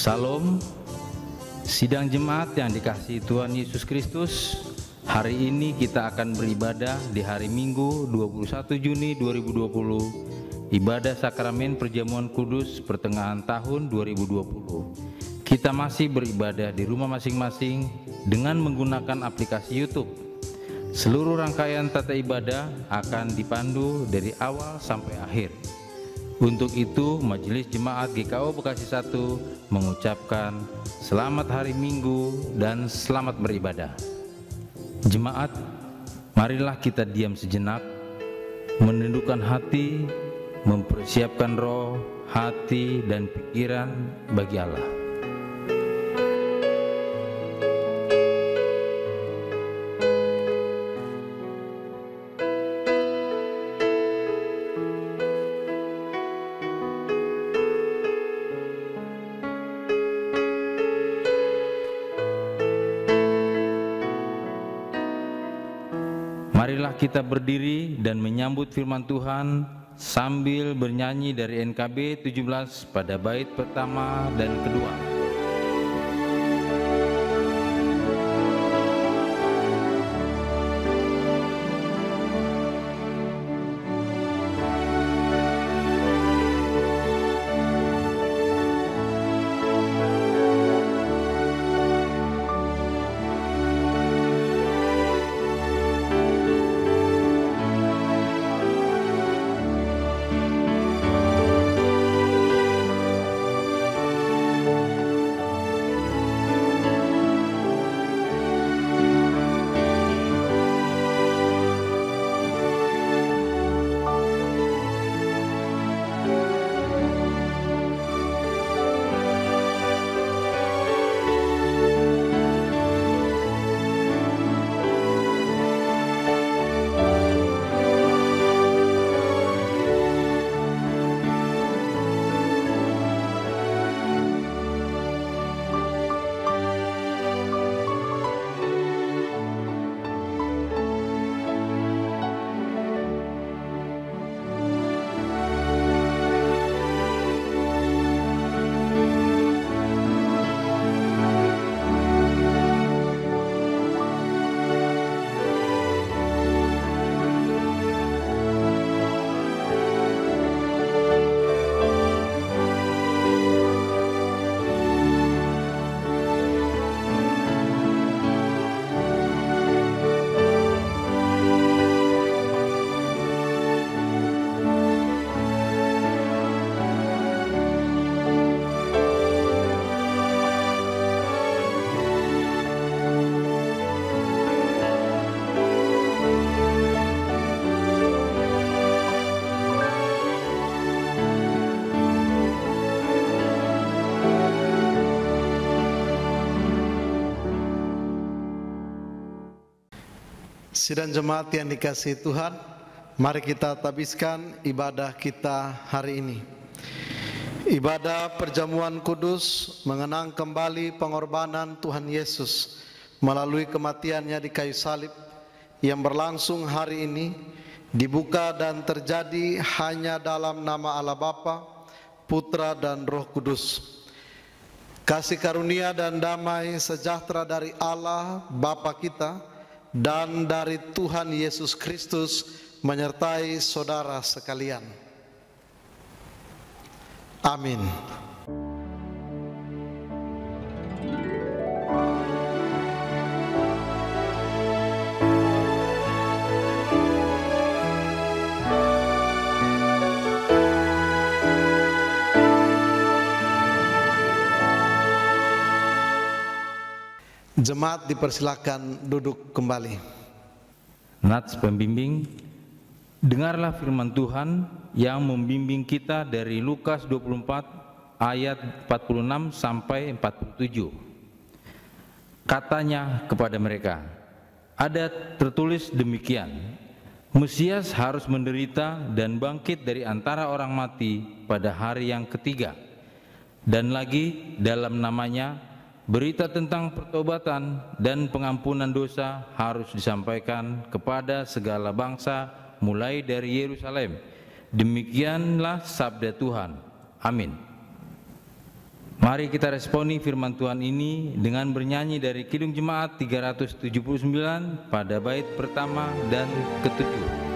Salam, sidang jemaat yang dikasihi Tuhan Yesus Kristus. Hari ini kita akan beribadah di hari Minggu 21 Juni 2020, ibadah sakramen perjamuan kudus pertengahan tahun 2020. Kita masih beribadah di rumah masing-masing dengan menggunakan aplikasi YouTube. Seluruh rangkaian tata ibadah akan dipandu dari awal sampai akhir. Untuk itu, Majelis Jemaat GKO Bekasi 1 mengucapkan selamat hari Minggu dan selamat beribadah. Jemaat, marilah kita diam sejenak, menundukkan hati, mempersiapkan roh, hati, dan pikiran bagi Allah. Marilah kita berdiri dan menyambut firman Tuhan sambil bernyanyi dari NKB 17 pada bait pertama dan kedua. Sidang jemaat yang dikasihi Tuhan, mari kita tabiskan ibadah kita hari ini. Ibadah perjamuan kudus mengenang kembali pengorbanan Tuhan Yesus melalui kematiannya di kayu salib yang berlangsung hari ini, dibuka dan terjadi hanya dalam nama Allah Bapa, Putra dan Roh Kudus. Kasih karunia dan damai sejahtera dari Allah Bapa kita dan dari Tuhan Yesus Kristus menyertai saudara sekalian. Amin. Jemaat dipersilakan duduk kembali. Nats pembimbing, dengarlah firman Tuhan yang membimbing kita dari Lukas 24 ayat 46 sampai 47. Katanya kepada mereka, ada tertulis demikian, Mesias harus menderita dan bangkit dari antara orang mati pada hari yang ketiga. Dan lagi dalam namanya berita tentang pertobatan dan pengampunan dosa harus disampaikan kepada segala bangsa mulai dari Yerusalem. Demikianlah sabda Tuhan. Amin. Mari kita responi firman Tuhan ini dengan bernyanyi dari Kidung Jemaat 379 pada bait pertama dan ketujuh.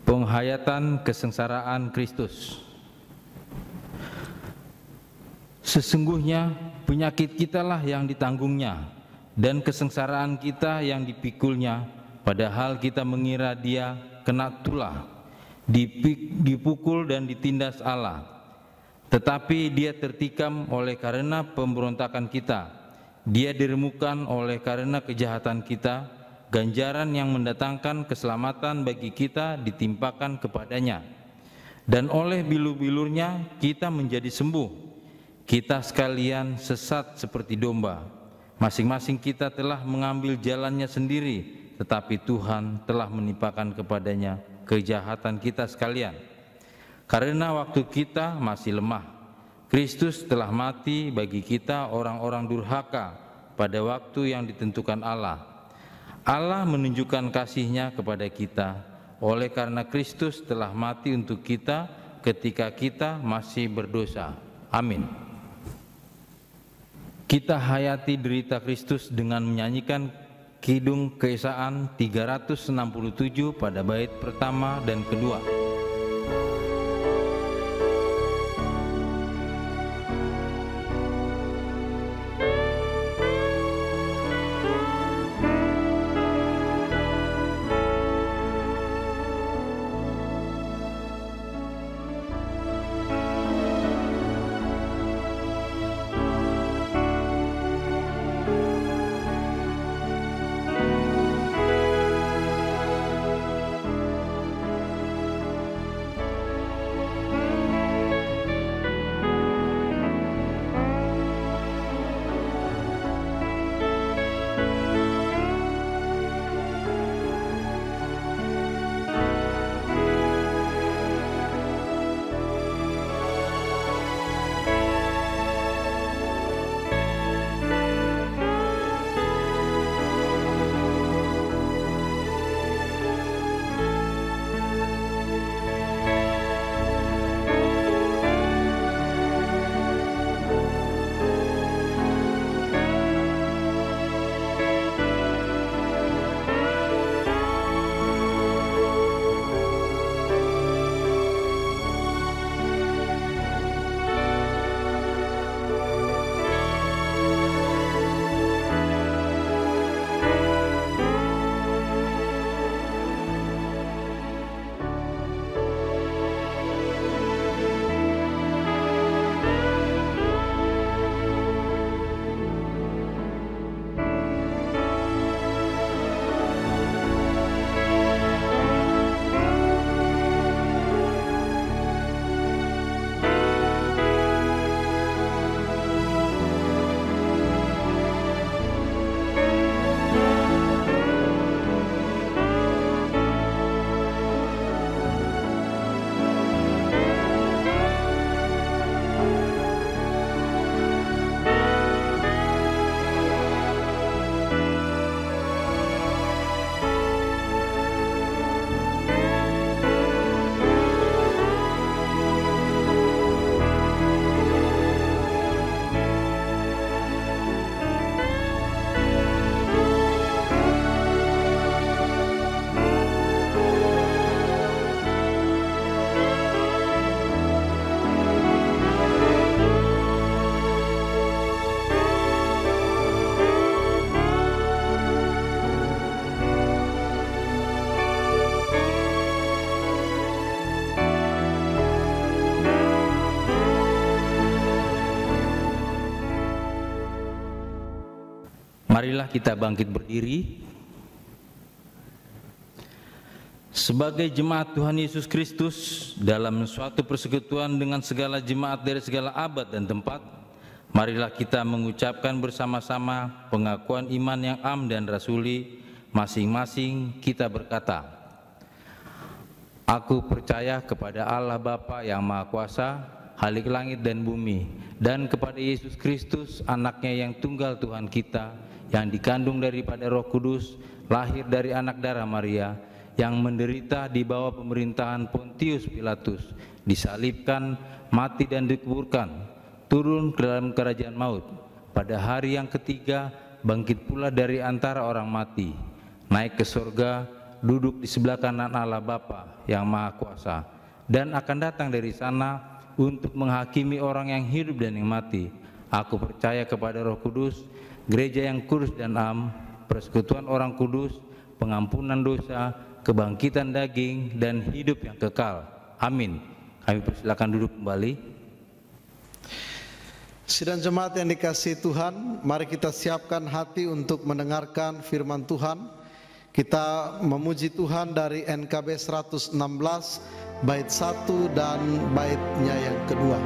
Penghayatan kesengsaraan Kristus. Sesungguhnya penyakit kitalah yang ditanggungnya dan kesengsaraan kita yang dipikulnya, padahal kita mengira dia kena tulah, dipukul dan ditindas Allah. Tetapi dia tertikam oleh karena pemberontakan kita, dia diremukkan oleh karena kejahatan kita. Ganjaran yang mendatangkan keselamatan bagi kita ditimpakan kepadanya, dan oleh bilur-bilurnya kita menjadi sembuh. Kita sekalian sesat seperti domba, masing-masing kita telah mengambil jalannya sendiri, tetapi Tuhan telah menimpakan kepadanya kejahatan kita sekalian. Karena waktu kita masih lemah, Kristus telah mati bagi kita orang-orang durhaka pada waktu yang ditentukan Allah. Allah menunjukkan kasih-Nya kepada kita oleh karena Kristus telah mati untuk kita ketika kita masih berdosa. Amin. Kita hayati derita Kristus dengan menyanyikan Kidung Keesaan 367 pada bait pertama dan kedua. Marilah kita bangkit berdiri. Sebagai jemaat Tuhan Yesus Kristus dalam suatu persekutuan dengan segala jemaat dari segala abad dan tempat, marilah kita mengucapkan bersama-sama pengakuan iman yang am dan rasuli. Masing-masing kita berkata, Aku percaya kepada Allah Bapa yang Maha Kuasa, Khalik langit dan bumi, dan kepada Yesus Kristus, anaknya yang tunggal Tuhan kita, yang dikandung daripada Roh Kudus, lahir dari anak darah Maria, yang menderita di bawah pemerintahan Pontius Pilatus, disalibkan, mati dan dikuburkan, turun ke dalam kerajaan maut. Pada hari yang ketiga, bangkit pula dari antara orang mati, naik ke surga, duduk di sebelah kanan Allah Bapa yang Maha Kuasa, dan akan datang dari sana untuk menghakimi orang yang hidup dan yang mati. Aku percaya kepada Roh Kudus, gereja yang kudus dan am, persekutuan orang kudus, pengampunan dosa, kebangkitan daging, dan hidup yang kekal. Amin. Kami persilakan duduk kembali. Sidang jemaat yang dikasihi Tuhan, mari kita siapkan hati untuk mendengarkan firman Tuhan. Kita memuji Tuhan dari NKB 116 bait 1 dan baitnya yang kedua.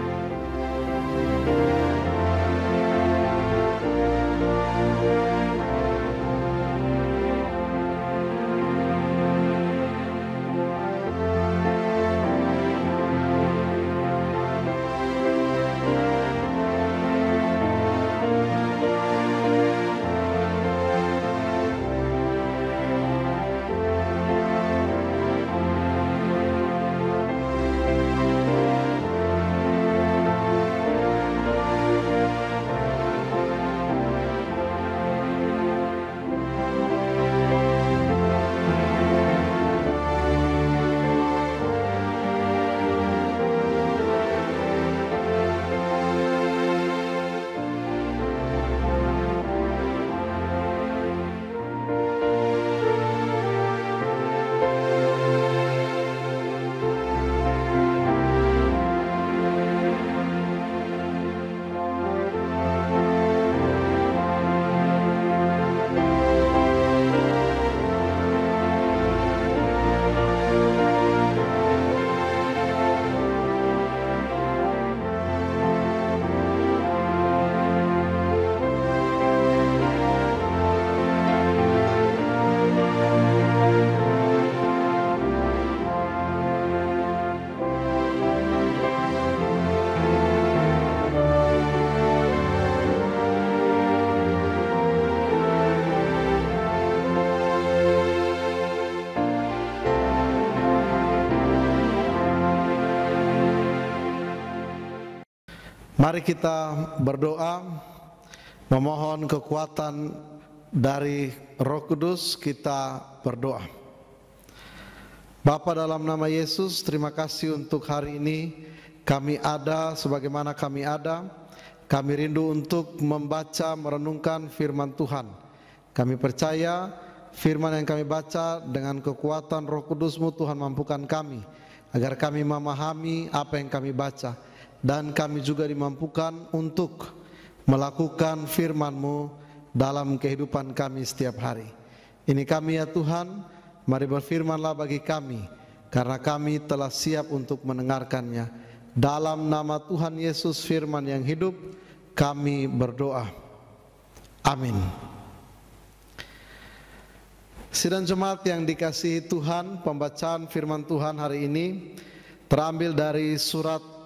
Mari kita berdoa, memohon kekuatan dari Roh Kudus. Kita berdoa. Bapa, dalam nama Yesus, terima kasih untuk hari ini kami ada sebagaimana kami ada. Kami rindu untuk membaca, merenungkan firman Tuhan. Kami percaya firman yang kami baca dengan kekuatan Roh Kudus-Mu, Tuhan mampukan kami agar kami memahami apa yang kami baca. Dan kami juga dimampukan untuk melakukan firman-Mu dalam kehidupan kami setiap hari. Ini kami ya Tuhan, mari berfirman-Lah bagi kami, karena kami telah siap untuk mendengarkannya. Dalam nama Tuhan Yesus firman yang hidup, kami berdoa. Amin. Sidang jemaat yang dikasihi Tuhan, pembacaan firman Tuhan hari ini terambil dari surat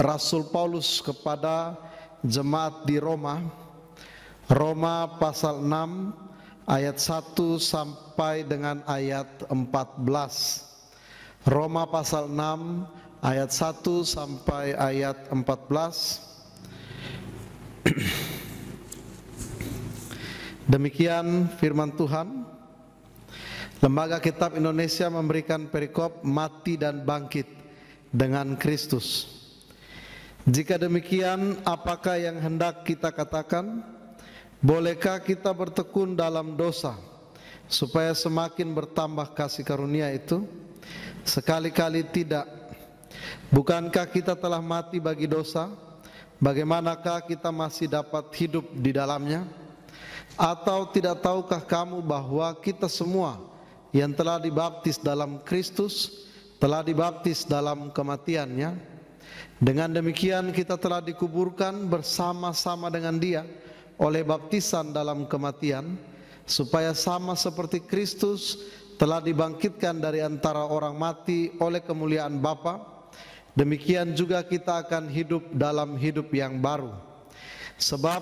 Rasul Paulus kepada jemaat di Roma, Roma pasal 6 ayat 1 sampai dengan ayat 14. Roma pasal 6 ayat 1 sampai ayat 14. Demikian firman Tuhan. Lembaga Kitab Indonesia memberikan perikop mati dan bangkit dengan Kristus. Jika demikian, apakah yang hendak kita katakan? Bolehkah kita bertekun dalam dosa supaya semakin bertambah kasih karunia itu? Sekali-kali tidak. Bukankah kita telah mati bagi dosa? Bagaimanakah kita masih dapat hidup di dalamnya? Atau tidak tahukah kamu bahwa kita semua yang telah dibaptis dalam Kristus telah dibaptis dalam kematiannya? Dengan demikian kita telah dikuburkan bersama-sama dengan Dia oleh baptisan dalam kematian, supaya sama seperti Kristus telah dibangkitkan dari antara orang mati oleh kemuliaan Bapa, demikian juga kita akan hidup dalam hidup yang baru. Sebab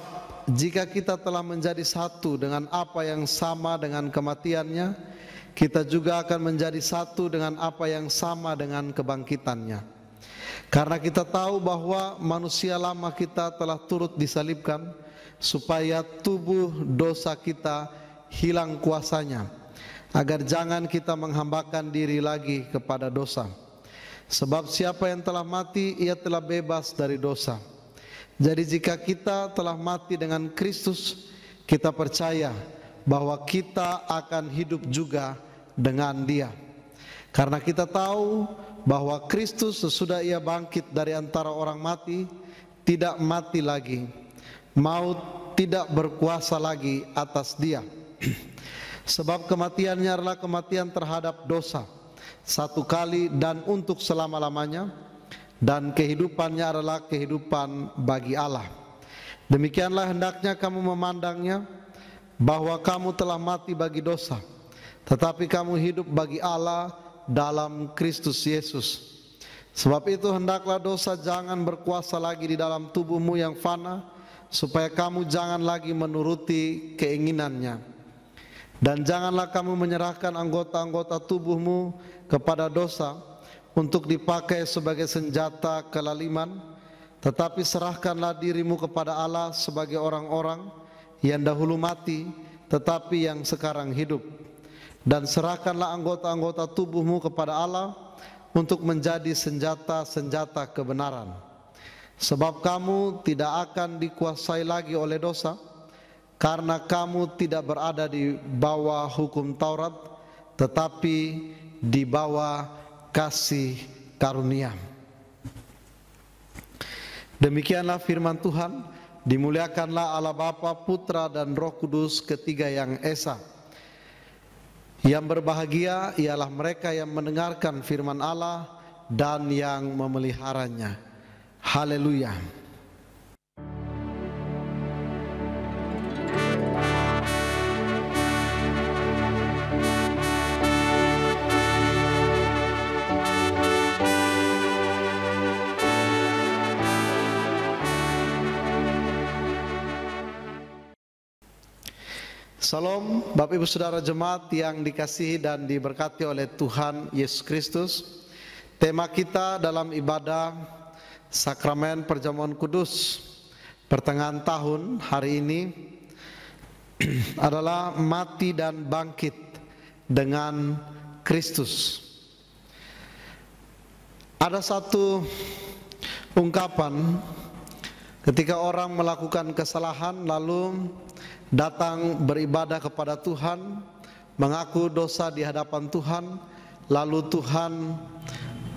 jika kita telah menjadi satu dengan apa yang sama dengan kematiannya, kita juga akan menjadi satu dengan apa yang sama dengan kebangkitannya. Karena kita tahu bahwa manusia lama kita telah turut disalibkan, supaya tubuh dosa kita hilang kuasanya, agar jangan kita menghambakan diri lagi kepada dosa. Sebab siapa yang telah mati, ia telah bebas dari dosa. Jadi jika kita telah mati dengan Kristus, kita percaya bahwa kita akan hidup juga dengan Dia. Karena kita tahu bahwa Kristus sesudah Ia bangkit dari antara orang mati, tidak mati lagi, maut tidak berkuasa lagi atas Dia. Sebab kematiannya adalah kematian terhadap dosa, satu kali dan untuk selama-lamanya, dan kehidupannya adalah kehidupan bagi Allah. Demikianlah hendaknya kamu memandangnya, bahwa kamu telah mati bagi dosa, tetapi kamu hidup bagi Allah dalam Kristus Yesus. Sebab itu hendaklah dosa jangan berkuasa lagi di dalam tubuhmu yang fana, supaya kamu jangan lagi menuruti keinginannya. Dan janganlah kamu menyerahkan anggota-anggota tubuhmu kepada dosa untuk dipakai sebagai senjata kelaliman, tetapi serahkanlah dirimu kepada Allah sebagai orang-orang yang dahulu mati, tetapi yang sekarang hidup. Dan serahkanlah anggota-anggota tubuhmu kepada Allah untuk menjadi senjata-senjata kebenaran. Sebab kamu tidak akan dikuasai lagi oleh dosa, karena kamu tidak berada di bawah hukum Taurat, tetapi di bawah kasih karunia. Demikianlah firman Tuhan. Dimuliakanlah Allah Bapa, Putra dan Roh Kudus, ketiga yang esa. Yang berbahagia ialah mereka yang mendengarkan firman Allah dan yang memeliharanya. Haleluya. Salam Bapak Ibu Saudara jemaat yang dikasihi dan diberkati oleh Tuhan Yesus Kristus. Tema kita dalam ibadah Sakramen Perjamuan Kudus pertengahan tahun hari ini adalah mati dan bangkit dengan Kristus. Ada satu ungkapan ketika orang melakukan kesalahan lalu datang beribadah kepada Tuhan, mengaku dosa di hadapan Tuhan, lalu Tuhan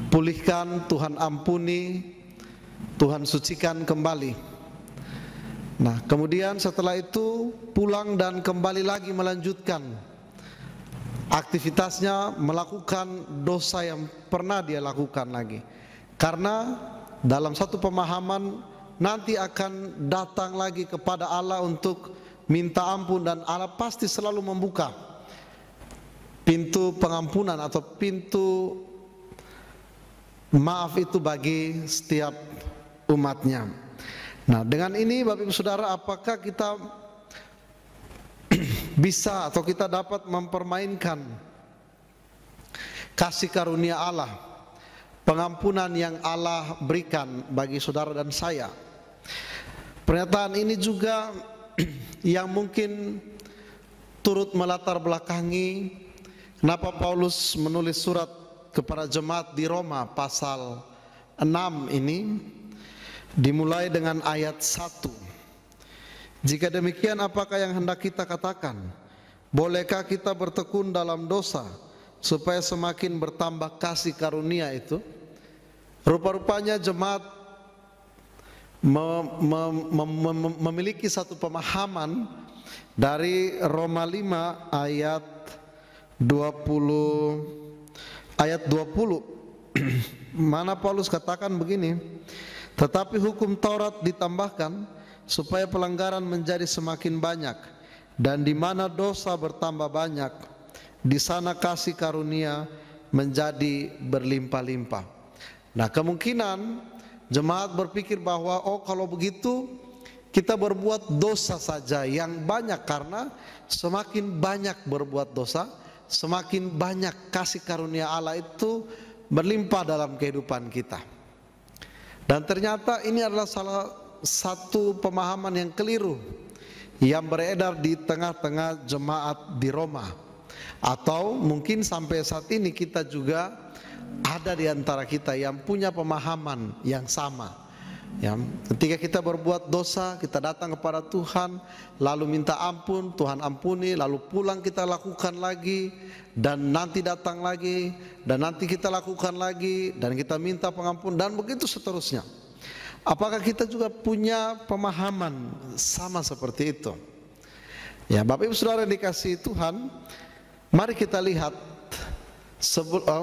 pulihkan, Tuhan ampuni, Tuhan sucikan kembali. Nah, kemudian setelah itu pulang dan kembali lagi melanjutkan aktivitasnya, melakukan dosa yang pernah dia lakukan lagi. Karena dalam satu pemahaman nanti akan datang lagi kepada Allah untuk minta ampun, dan Allah pasti selalu membuka pintu pengampunan atau pintu maaf itu bagi setiap umatnya. Nah, dengan ini Bapak Ibu Saudara, apakah kita bisa atau kita dapat mempermainkan kasih karunia Allah, pengampunan yang Allah berikan bagi saudara dan saya? Pernyataan ini juga yang mungkin turut melatar belakangi kenapa Paulus menulis surat kepada jemaat di Roma pasal 6 ini, dimulai dengan ayat 1. Jika demikian, apakah yang hendak kita katakan? Bolehkah kita bertekun dalam dosa supaya semakin bertambah kasih karunia itu? Rupa-rupanya jemaat memiliki satu pemahaman dari Roma 5 ayat 20 mana Paulus katakan begini, tetapi hukum Taurat ditambahkan supaya pelanggaran menjadi semakin banyak, dan di mana dosa bertambah banyak, di sana kasih karunia menjadi berlimpah-limpah. Nah, kemungkinan jemaat berpikir bahwa oh kalau begitu kita berbuat dosa saja yang banyak, karena semakin banyak berbuat dosa, semakin banyak kasih karunia Allah itu berlimpah dalam kehidupan kita. Dan ternyata ini adalah salah satu pemahaman yang keliru yang beredar di tengah-tengah jemaat di Roma, atau mungkin sampai saat ini kita juga ada di antara kita yang punya pemahaman yang sama. Ya, ketika kita berbuat dosa, kita datang kepada Tuhan, lalu minta ampun, Tuhan ampuni, lalu pulang kita lakukan lagi, dan nanti datang lagi, dan nanti kita lakukan lagi, dan kita minta pengampun, dan begitu seterusnya. Apakah kita juga punya pemahaman sama seperti itu? Ya, Bapak Ibu Saudara yang dikasihi Tuhan, mari kita lihat,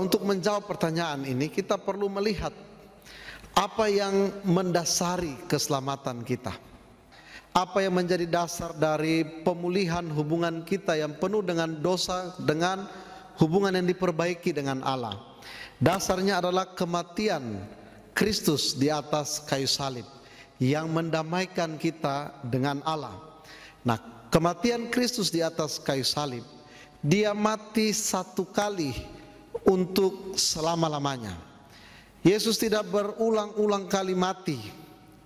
untuk menjawab pertanyaan ini kita perlu melihat apa yang mendasari keselamatan kita, apa yang menjadi dasar dari pemulihan hubungan kita yang penuh dengan dosa dengan hubungan yang diperbaiki dengan Allah. Dasarnya adalah kematian Kristus di atas kayu salib yang mendamaikan kita dengan Allah. Nah, kematian Kristus di atas kayu salib, Dia mati satu kali untuk selama-lamanya. Yesus tidak berulang-ulang kali mati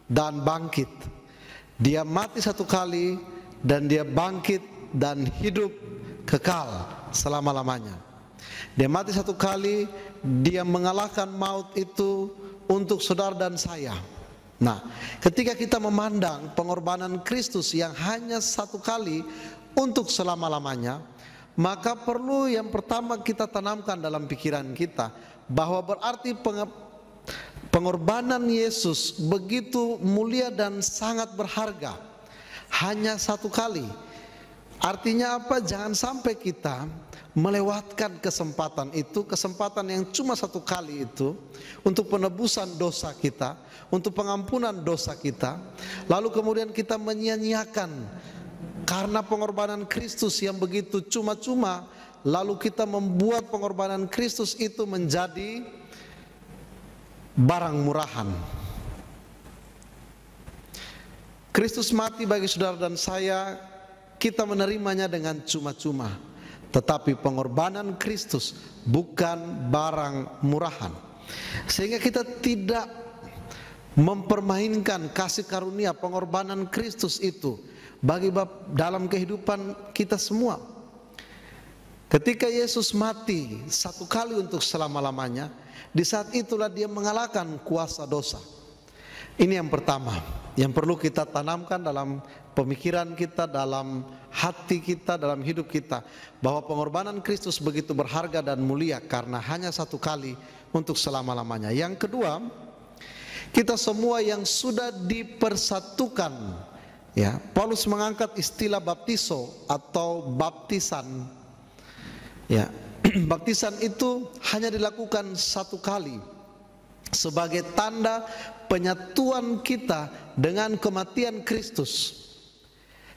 dan bangkit. Dia mati satu kali dan Dia bangkit dan hidup kekal selama-lamanya. Dia mati satu kali, Dia mengalahkan maut itu untuk saudara dan saya. Nah, ketika kita memandang pengorbanan Kristus yang hanya satu kali untuk selama-lamanya, maka perlu yang pertama kita tanamkan dalam pikiran kita bahwa berarti pengorbanan Yesus begitu mulia dan sangat berharga, hanya satu kali. Artinya apa? Jangan sampai kita melewatkan kesempatan itu, kesempatan yang cuma satu kali itu, untuk penebusan dosa kita, untuk pengampunan dosa kita, lalu kemudian kita menyia-nyiakan karena pengorbanan Kristus yang begitu cuma-cuma, lalu kita membuat pengorbanan Kristus itu menjadi barang murahan. Kristus mati bagi saudara dan saya, kita menerimanya dengan cuma-cuma. Tetapi pengorbanan Kristus bukan barang murahan, sehingga kita tidak mempermainkan kasih karunia pengorbanan Kristus itu bagi dalam kehidupan kita semua. Ketika Yesus mati satu kali untuk selama-lamanya, di saat itulah Dia mengalahkan kuasa dosa. Ini yang pertama yang perlu kita tanamkan dalam pemikiran kita, dalam hati kita, dalam hidup kita, bahwa pengorbanan Kristus begitu berharga dan mulia karena hanya satu kali untuk selama-lamanya. Yang kedua, kita semua yang sudah dipersatukan, ya, Paulus mengangkat istilah baptiso atau baptisan. Ya, baptisan itu hanya dilakukan satu kali sebagai tanda penyatuan kita dengan kematian Kristus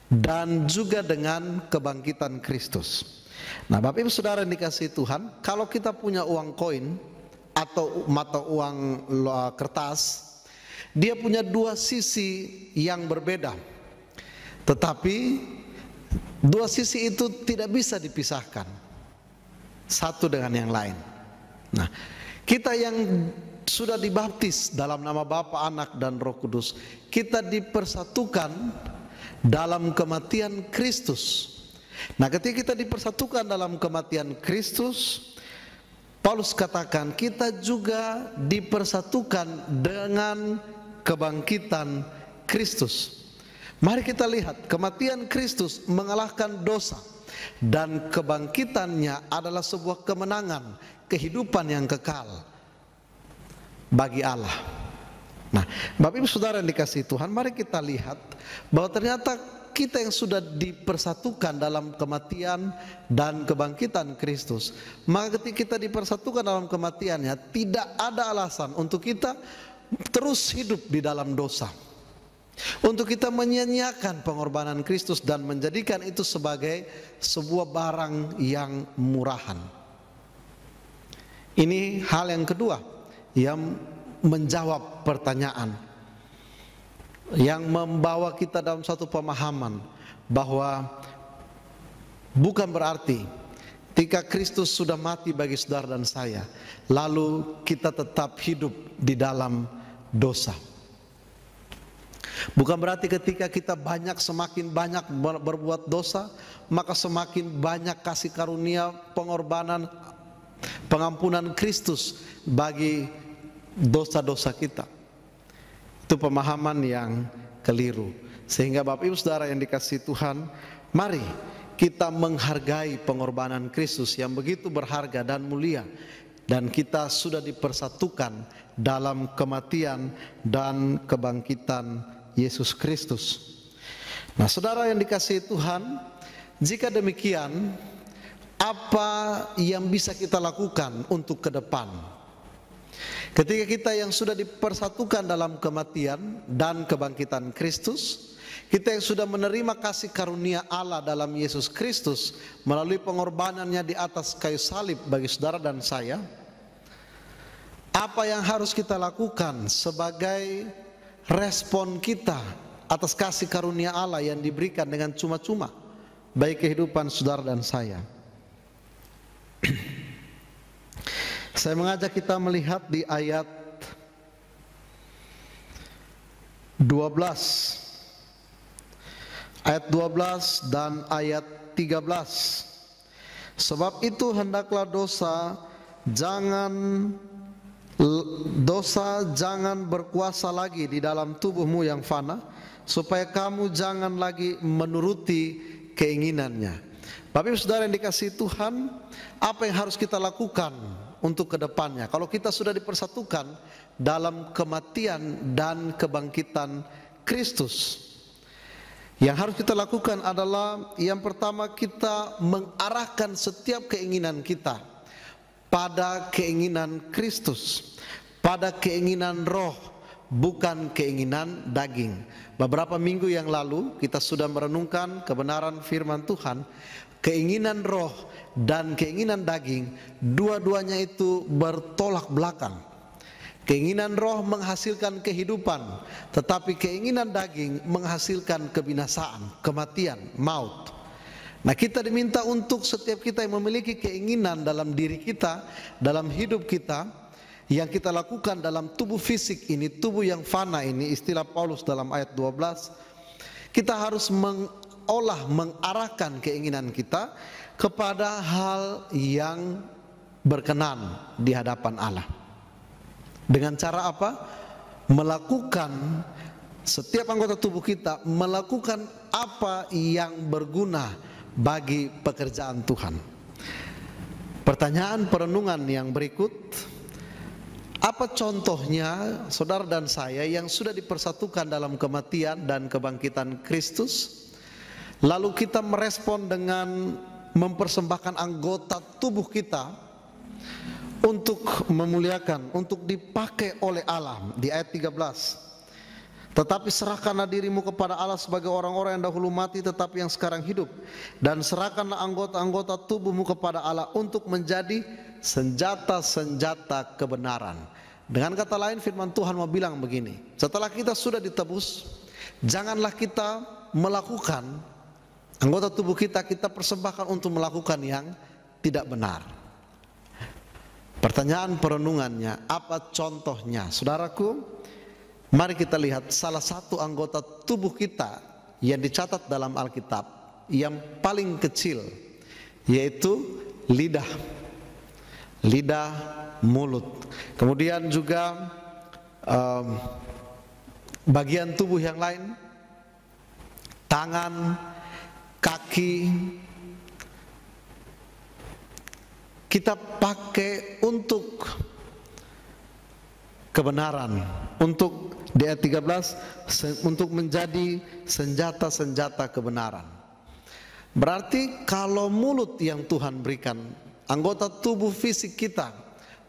dan juga dengan kebangkitan Kristus. Nah, Bapak Ibu Saudara yang dikasihi Tuhan, kalau kita punya uang koin atau mata uang kertas, dia punya dua sisi yang berbeda, tetapi dua sisi itu tidak bisa dipisahkan satu dengan yang lain. Nah, kita yang sudah dibaptis dalam nama Bapa, Anak, dan Roh Kudus, kita dipersatukan dalam kematian Kristus. Nah, ketika kita dipersatukan dalam kematian Kristus, Paulus katakan kita juga dipersatukan dengan kebangkitan Kristus. Mari kita lihat, kematian Kristus mengalahkan dosa, dan kebangkitannya adalah sebuah kemenangan, kehidupan yang kekal bagi Allah. Nah, Bapak Ibu Saudara yang dikasihi Tuhan, mari kita lihat bahwa ternyata kita yang sudah dipersatukan dalam kematian dan kebangkitan Kristus, maka ketika kita dipersatukan dalam kematiannya, tidak ada alasan untuk kita terus hidup di dalam dosa, untuk kita menyia-nyiakan pengorbanan Kristus dan menjadikan itu sebagai sebuah barang yang murahan. Ini hal yang kedua yang menjawab pertanyaan, yang membawa kita dalam satu pemahaman bahwa bukan berarti ketika Kristus sudah mati bagi saudara dan saya, lalu kita tetap hidup di dalam dosa. Bukan berarti ketika kita semakin banyak berbuat dosa, maka semakin banyak kasih karunia, pengorbanan, pengampunan Kristus bagi dosa-dosa kita. Itu pemahaman yang keliru. Sehingga Bapak Ibu Saudara yang dikasihi Tuhan, mari kita menghargai pengorbanan Kristus yang begitu berharga dan mulia, dan kita sudah dipersatukan dalam kematian dan kebangkitan Yesus Kristus. Nah, saudara yang dikasihi Tuhan, jika demikian, apa yang bisa kita lakukan untuk ke depan? Ketika kita yang sudah dipersatukan dalam kematian dan kebangkitan Kristus, kita yang sudah menerima kasih karunia Allah dalam Yesus Kristus melalui pengorbanannya di atas kayu salib bagi saudara dan saya, apa yang harus kita lakukan sebagai respon kita atas kasih karunia Allah yang diberikan dengan cuma-cuma bagi kehidupan saudara dan saya? Saya mengajak kita melihat di ayat 12 dan ayat 13. Sebab itu hendaklah dosa jangan berkuasa lagi di dalam tubuhmu yang fana, supaya kamu jangan lagi menuruti keinginannya. Bapak Ibu Saudara yang dikasihi Tuhan, apa yang harus kita lakukan untuk kedepannya? Kalau kita sudah dipersatukan dalam kematian dan kebangkitan Kristus, yang harus kita lakukan adalah yang pertama, kita mengarahkan setiap keinginan kita pada keinginan Kristus, pada keinginan roh, bukan keinginan daging. Beberapa minggu yang lalu kita sudah merenungkan kebenaran firman Tuhan. Keinginan roh dan keinginan daging, dua-duanya itu bertolak belakang. Keinginan roh menghasilkan kehidupan, tetapi keinginan daging menghasilkan kebinasaan, kematian, maut. Nah, kita diminta untuk setiap kita yang memiliki keinginan dalam diri kita, dalam hidup kita, yang kita lakukan dalam tubuh fisik ini, tubuh yang fana ini, istilah Paulus dalam ayat 12, kita harus mengarahkan keinginan kita kepada hal yang berkenan di hadapan Allah. Dengan cara apa? Melakukan, setiap anggota tubuh kita melakukan apa yang berguna bagi pekerjaan Tuhan. Pertanyaan perenungan yang berikut, apa contohnya saudara dan saya yang sudah dipersatukan dalam kematian dan kebangkitan Kristus, lalu kita merespon dengan mempersembahkan anggota tubuh kita untuk memuliakan, untuk dipakai oleh Allah. Di ayat 13, tetapi serahkanlah dirimu kepada Allah sebagai orang-orang yang dahulu mati tetapi yang sekarang hidup, dan serahkanlah anggota-anggota tubuhmu kepada Allah untuk menjadi senjata-senjata kebenaran. Dengan kata lain, firman Tuhan mau bilang begini, setelah kita sudah ditebus, janganlah kita melakukan anggota tubuh kita persembahkan untuk melakukan yang tidak benar. Pertanyaan perenungannya, apa contohnya? Saudaraku, mari kita lihat salah satu anggota tubuh kita yang dicatat dalam Alkitab yang paling kecil, yaitu lidah. Lidah, mulut. Kemudian juga bagian tubuh yang lain, tangan, kaki, kita pakai untuk kebenaran, untuk Di ayat 13, untuk menjadi senjata-senjata kebenaran. Berarti kalau mulut yang Tuhan berikan, anggota tubuh fisik kita,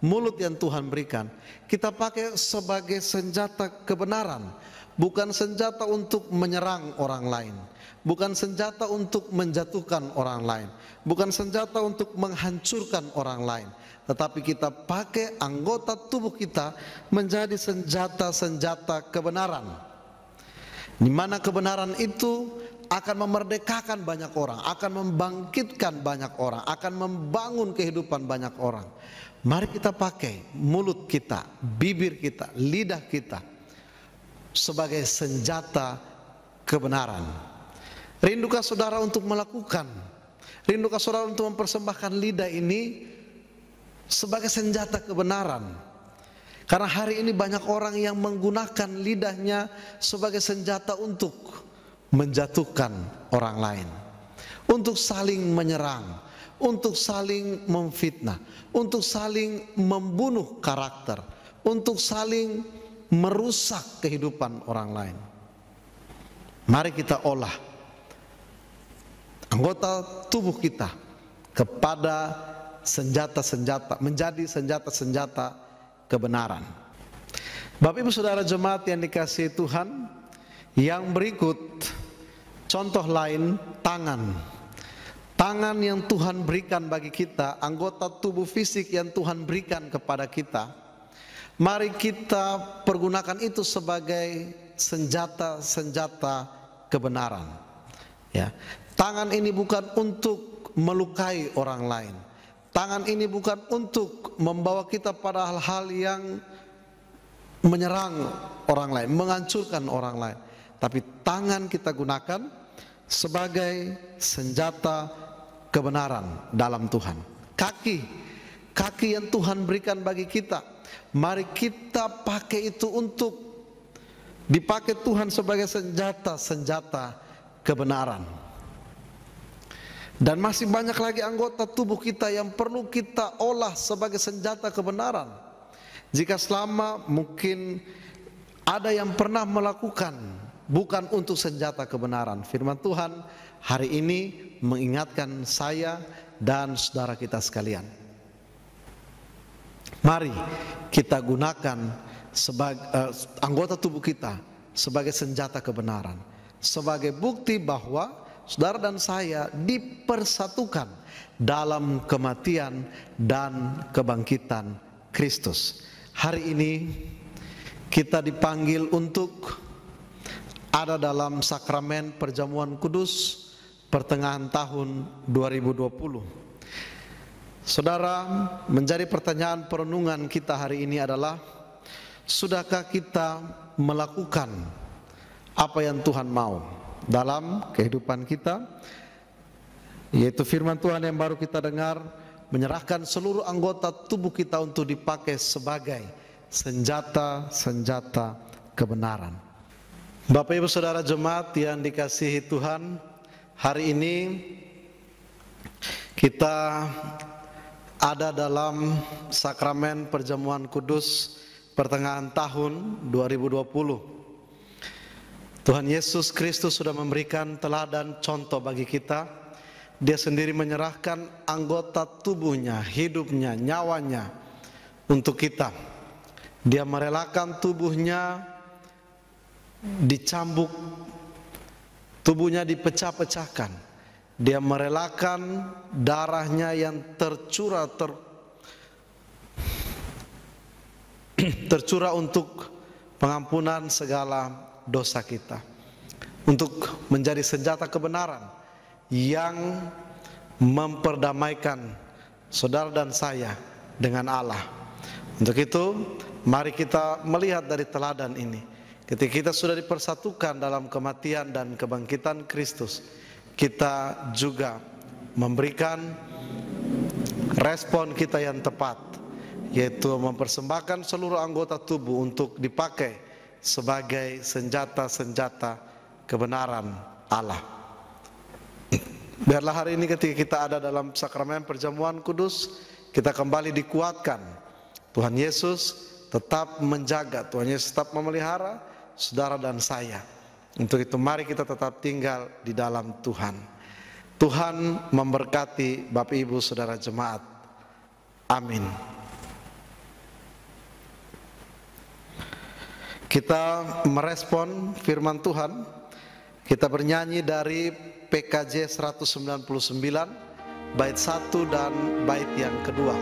mulut yang Tuhan berikan, kita pakai sebagai senjata kebenaran, bukan senjata untuk menyerang orang lain, bukan senjata untuk menjatuhkan orang lain, bukan senjata untuk menghancurkan orang lain, tetapi kita pakai anggota tubuh kita menjadi senjata-senjata kebenaran, di mana kebenaran itu akan memerdekakan banyak orang, akan membangkitkan banyak orang, akan membangun kehidupan banyak orang. Mari kita pakai mulut kita, bibir kita, lidah kita sebagai senjata kebenaran. Rindukah saudara untuk melakukan? Rindukah saudara untuk mempersembahkan lidah ini sebagai senjata kebenaran? Karena hari ini banyak orang yang menggunakan lidahnya sebagai senjata untuk menjatuhkan orang lain, untuk saling menyerang, untuk saling memfitnah, untuk saling membunuh karakter, untuk saling merusak kehidupan orang lain. Mari kita olah anggota tubuh kita kepada senjata-senjata, menjadi senjata-senjata kebenaran. Bapak Ibu Saudara jemaat yang dikasihi Tuhan, yang berikut contoh lain, tangan yang Tuhan berikan bagi kita, anggota tubuh fisik yang Tuhan berikan kepada kita. Mari kita pergunakan itu sebagai senjata-senjata kebenaran. Ya, tangan ini bukan untuk melukai orang lain. Tangan ini bukan untuk membawa kita pada hal-hal yang menyerang orang lain, menghancurkan orang lain. Tapi tangan kita gunakan sebagai senjata kebenaran dalam Tuhan. Kaki yang Tuhan berikan bagi kita, mari kita pakai itu untuk dipakai Tuhan sebagai senjata-senjata kebenaran. Dan masih banyak lagi anggota tubuh kita yang perlu kita olah sebagai senjata kebenaran. Jika selama mungkin ada yang pernah melakukan bukan untuk senjata kebenaran, firman Tuhan hari ini mengingatkan saya dan saudara kita sekalian. Mari kita gunakan sebagai anggota tubuh kita sebagai senjata kebenaran, sebagai bukti bahwa saudara dan saya dipersatukan dalam kematian dan kebangkitan Kristus. Hari ini kita dipanggil untuk ada dalam sakramen perjamuan kudus pertengahan tahun 2020. Saudara, menjadi pertanyaan perenungan kita hari ini adalah, sudahkah kita melakukan apa yang Tuhan mau dalam kehidupan kita? Yaitu firman Tuhan yang baru kita dengar, menyerahkan seluruh anggota tubuh kita untuk dipakai sebagai senjata-senjata kebenaran. Bapak Ibu Saudara jemaat yang dikasihi Tuhan, hari ini kita ada dalam sakramen perjamuan kudus pertengahan tahun 2020. Tuhan Yesus Kristus sudah memberikan teladan contoh bagi kita. Dia sendiri menyerahkan anggota tubuhnya, hidupnya, nyawanya untuk kita. Dia merelakan tubuhnya dicambuk, tubuhnya dipecah-pecahkan. Dia merelakan darahnya yang tercurah untuk pengampunan segala dosa kita, untuk menjadi senjata kebenaran yang memperdamaikan saudara dan saya dengan Allah. Untuk itu, mari kita melihat dari teladan ini. Ketika kita sudah dipersatukan dalam kematian dan kebangkitan Kristus, kita juga memberikan respon kita yang tepat, yaitu mempersembahkan seluruh anggota tubuh untuk dipakai sebagai senjata-senjata kebenaran Allah. Biarlah hari ini ketika kita ada dalam sakramen perjamuan kudus, kita kembali dikuatkan. Tuhan Yesus tetap menjaga, Tuhan Yesus tetap memelihara, saudara dan saya. Untuk itu mari kita tetap tinggal di dalam Tuhan. Tuhan memberkati Bapak Ibu Saudara jemaat. Amin. Kita merespon firman Tuhan. Kita bernyanyi dari PKJ 199 bait 1 dan bait yang kedua.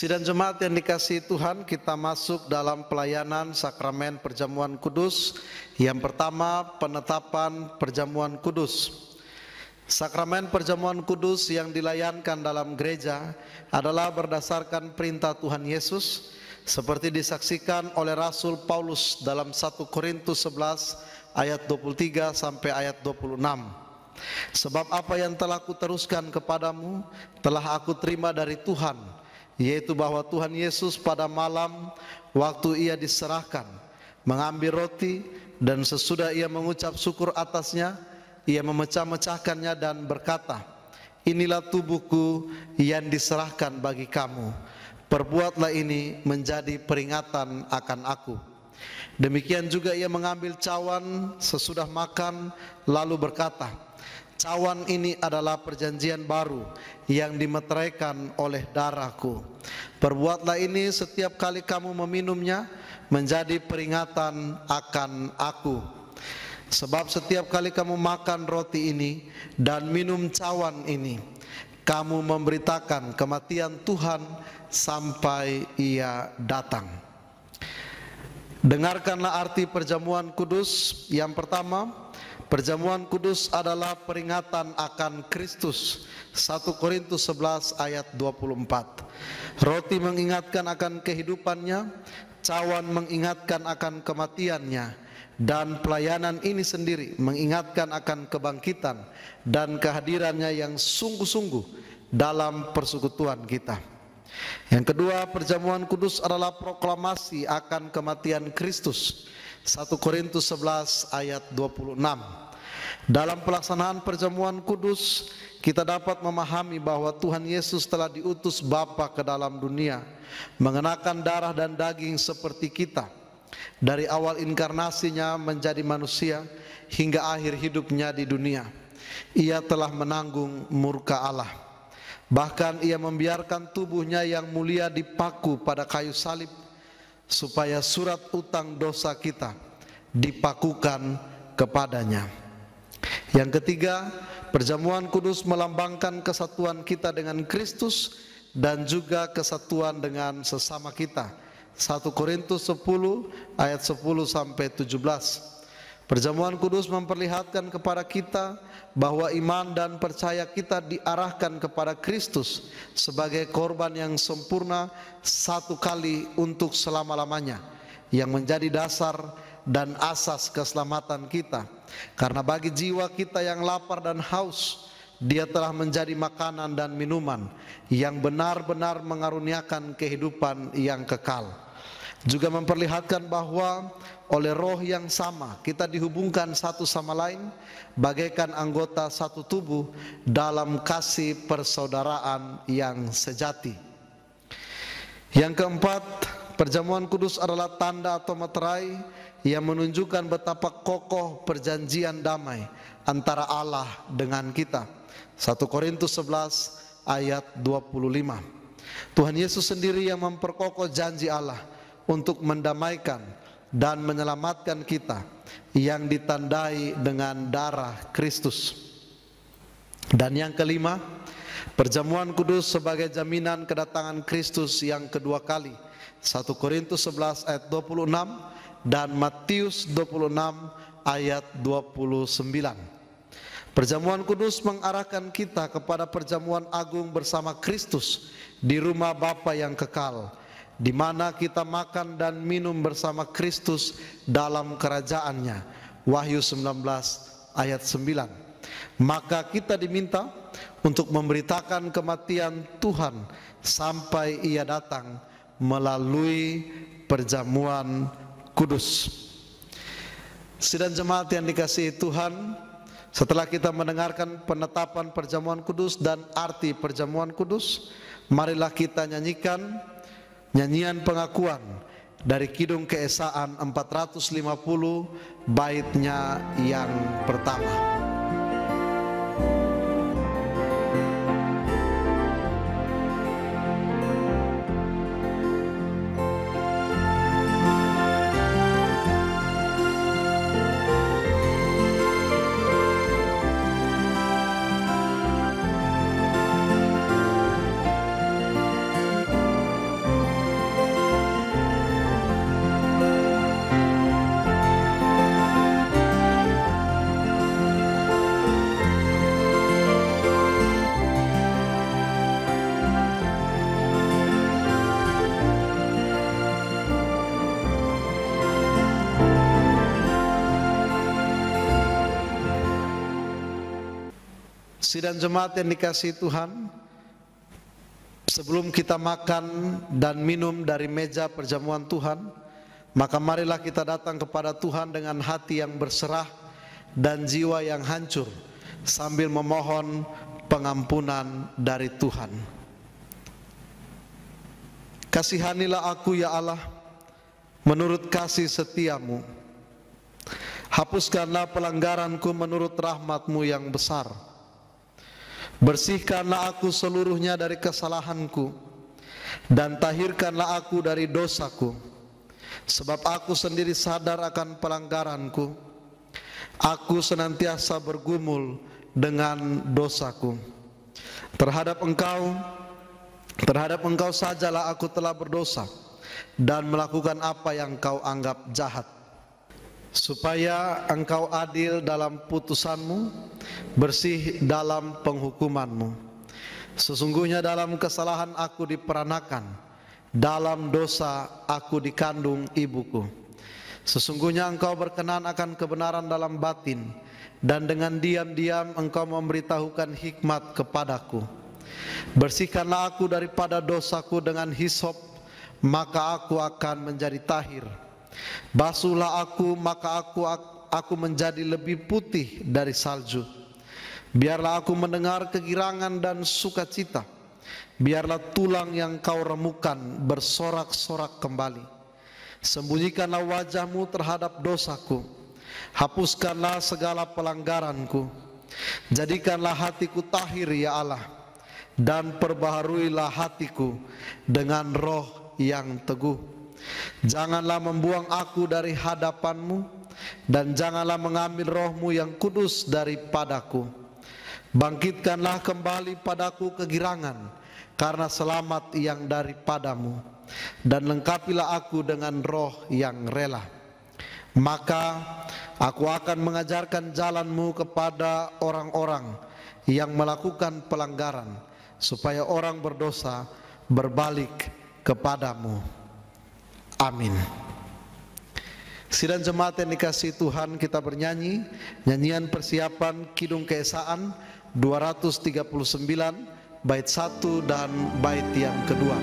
Sidang jemaat yang dikasihi Tuhan, kita masuk dalam pelayanan sakramen perjamuan kudus. Yang pertama, penetapan perjamuan kudus. Sakramen perjamuan kudus yang dilayankan dalam gereja adalah berdasarkan perintah Tuhan Yesus, seperti disaksikan oleh Rasul Paulus dalam 1 Korintus 11 ayat 23 sampai ayat 26. Sebab apa yang telah kuteruskan kepadamu telah aku terima dari Tuhan, yaitu bahwa Tuhan Yesus pada malam waktu ia diserahkan mengambil roti, dan sesudah ia mengucap syukur atasnya, ia memecah-mecahkannya dan berkata, inilah tubuhku yang diserahkan bagi kamu, perbuatlah ini menjadi peringatan akan aku. Demikian juga ia mengambil cawan sesudah makan, lalu berkata, cawan ini adalah perjanjian baru yang dimeteraikan oleh darahku. Perbuatlah ini setiap kali kamu meminumnya menjadi peringatan akan aku. Sebab setiap kali kamu makan roti ini dan minum cawan ini, kamu memberitakan kematian Tuhan sampai ia datang. Dengarkanlah arti perjamuan kudus. Yang pertama, perjamuan kudus adalah peringatan akan Kristus. 1 Korintus 11 ayat 24. Roti mengingatkan akan kehidupannya, cawan mengingatkan akan kematiannya, dan pelayanan ini sendiri mengingatkan akan kebangkitan dan kehadirannya yang sungguh-sungguh dalam persekutuan kita. Yang kedua, perjamuan kudus adalah proklamasi akan kematian Kristus. 1 Korintus 11 ayat 26. Dalam pelaksanaan perjamuan kudus, kita dapat memahami bahwa Tuhan Yesus telah diutus Bapa ke dalam dunia, mengenakan darah dan daging seperti kita. Dari awal inkarnasinya menjadi manusia hingga akhir hidupnya di dunia, Ia telah menanggung murka Allah. Bahkan Ia membiarkan tubuhnya yang mulia dipaku pada kayu salib, supaya surat utang dosa kita dipakukan kepadanya. Yang ketiga, perjamuan kudus melambangkan kesatuan kita dengan Kristus dan juga kesatuan dengan sesama kita. 1 Korintus 10 ayat 10 sampai 17. Perjamuan kudus memperlihatkan kepada kita bahwa iman dan percaya kita diarahkan kepada Kristus sebagai korban yang sempurna satu kali untuk selama-lamanya, yang menjadi dasar dan asas keselamatan kita. Karena bagi jiwa kita yang lapar dan haus, Dia telah menjadi makanan dan minuman yang benar-benar mengaruniakan kehidupan yang kekal. Juga memperlihatkan bahwa oleh roh yang sama kita dihubungkan satu sama lain bagaikan anggota satu tubuh dalam kasih persaudaraan yang sejati. Yang keempat, perjamuan kudus adalah tanda atau meterai yang menunjukkan betapa kokoh perjanjian damai antara Allah dengan kita. 1 Korintus 11 ayat 25. Tuhan Yesus sendiri yang memperkokoh janji Allah untuk mendamaikan dan menyelamatkan kita, yang ditandai dengan darah Kristus. Dan yang kelima, perjamuan kudus sebagai jaminan kedatangan Kristus yang kedua kali. 1 Korintus 11 ayat 26 dan Matius 26 ayat 29. Perjamuan kudus mengarahkan kita kepada perjamuan agung bersama Kristus di rumah Bapa yang kekal, di mana kita makan dan minum bersama Kristus dalam kerajaannya. Wahyu 19 ayat 9. Maka kita diminta untuk memberitakan kematian Tuhan sampai Ia datang melalui perjamuan kudus. Sidang jemaat yang dikasihi Tuhan, setelah kita mendengarkan penetapan perjamuan kudus dan arti perjamuan kudus, marilah kita nyanyikan nyanyian pengakuan dari Kidung Keesaan 450 baitnya yang pertama. Sidang jemaat yang dikasihi Tuhan, sebelum kita makan dan minum dari meja perjamuan Tuhan, maka marilah kita datang kepada Tuhan dengan hati yang berserah dan jiwa yang hancur, sambil memohon pengampunan dari Tuhan. Kasihanilah aku ya Allah, menurut kasih setiamu. Hapuskanlah pelanggaranku menurut rahmat-Mu yang besar. Bersihkanlah aku seluruhnya dari kesalahanku, dan tahirkanlah aku dari dosaku. Sebab aku sendiri sadar akan pelanggaranku. Aku senantiasa bergumul dengan dosaku. Terhadap engkau sajalah aku telah berdosa dan melakukan apa yang Kau anggap jahat. Supaya Engkau adil dalam putusanmu, bersih dalam penghukumanmu. Sesungguhnya dalam kesalahan aku diperanakan, dalam dosa aku dikandung ibuku. Sesungguhnya Engkau berkenan akan kebenaran dalam batin, dan dengan diam-diam Engkau memberitahukan hikmat kepadaku. Bersihkanlah aku daripada dosaku dengan hisop, maka aku akan menjadi tahir. Basuhlah aku, maka aku menjadi lebih putih dari salju. Biarlah aku mendengar kegirangan dan sukacita. Biarlah tulang yang kau remukan bersorak-sorak kembali. Sembunyikanlah wajahmu terhadap dosaku. Hapuskanlah segala pelanggaranku. Jadikanlah hatiku tahir ya Allah, dan perbaharuilah hatiku dengan roh yang teguh. Janganlah membuang aku dari hadapanmu, dan janganlah mengambil rohmu yang kudus daripadaku. Bangkitkanlah kembali padaku kegirangan karena selamat yang daripadamu, dan lengkapilah aku dengan roh yang rela. Maka aku akan mengajarkan jalanmu kepada orang-orang yang melakukan pelanggaran, supaya orang berdosa berbalik kepadamu. Amin. Sidang jemaat yang dikasihi Tuhan, kita bernyanyi nyanyian persiapan Kidung Keesaan 239 bait 1 dan bait yang kedua.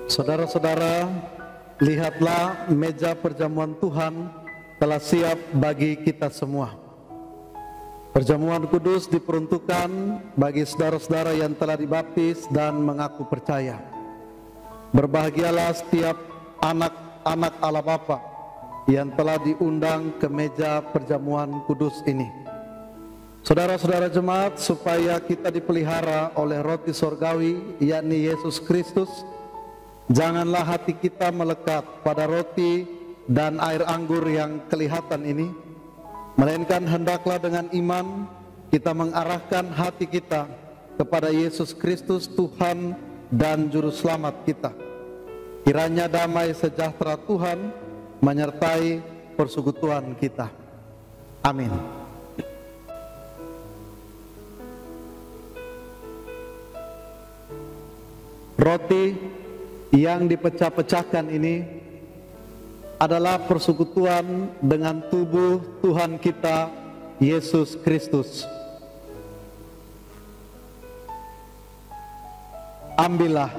Saudara-saudara, lihatlah meja perjamuan Tuhan telah siap bagi kita semua. Perjamuan kudus diperuntukkan bagi saudara-saudara yang telah dibaptis dan mengaku percaya. Berbahagialah setiap anak-anak Allah Bapa yang telah diundang ke meja perjamuan kudus ini. Saudara-saudara jemaat, supaya kita dipelihara oleh roti sorgawi, yakni Yesus Kristus, janganlah hati kita melekat pada roti dan air anggur yang kelihatan ini, melainkan hendaklah dengan iman kita mengarahkan hati kita kepada Yesus Kristus, Tuhan dan Juru Selamat kita. Kiranya damai sejahtera Tuhan menyertai persekutuan kita. Amin. Roti yang dipecah-pecahkan ini adalah persekutuan dengan tubuh Tuhan kita Yesus Kristus. Ambillah.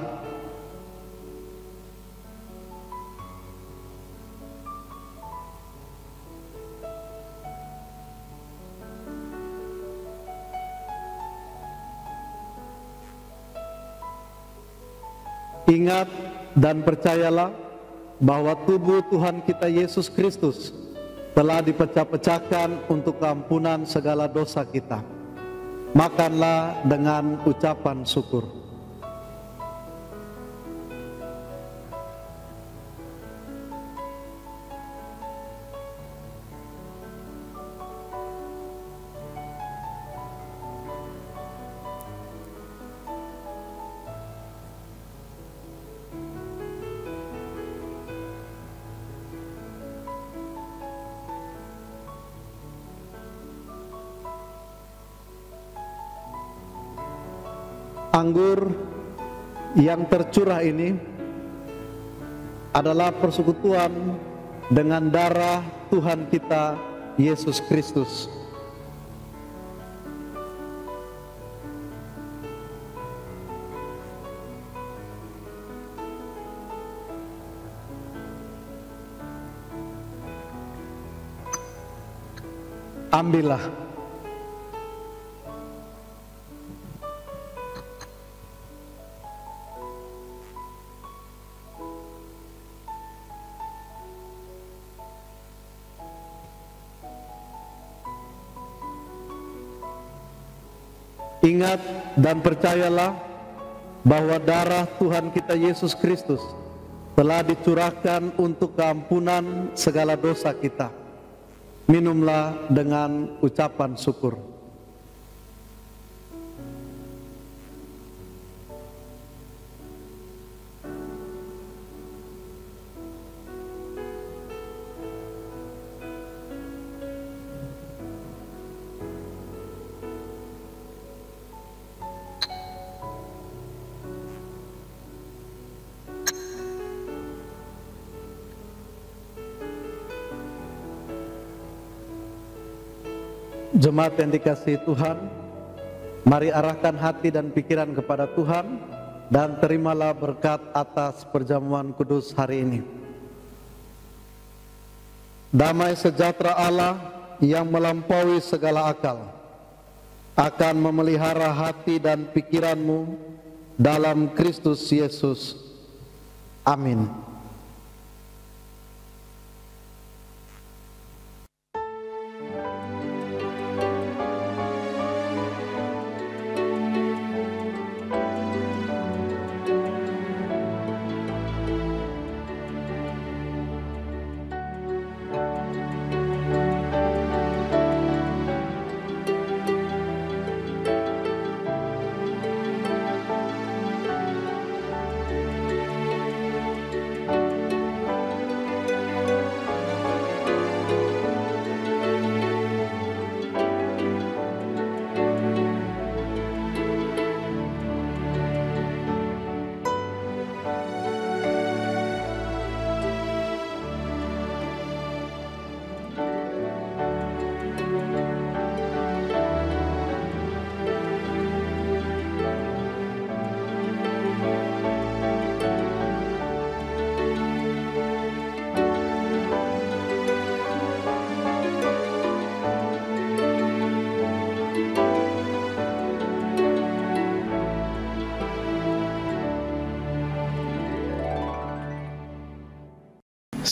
Ingat dan percayalah bahwa tubuh Tuhan kita Yesus Kristus telah dipecah-pecahkan untuk keampunan segala dosa kita. Makanlah dengan ucapan syukur. Anggur yang tercurah ini adalah persekutuan dengan darah Tuhan kita Yesus Kristus. Ambillah. Ingat dan percayalah bahwa darah Tuhan kita Yesus Kristus telah dicurahkan untuk keampunan segala dosa kita. Minumlah dengan ucapan syukur. Jemaat yang dikasihi Tuhan, mari arahkan hati dan pikiran kepada Tuhan dan terimalah berkat atas perjamuan kudus hari ini. Damai sejahtera Allah yang melampaui segala akal akan memelihara hati dan pikiranmu dalam Kristus Yesus. Amin.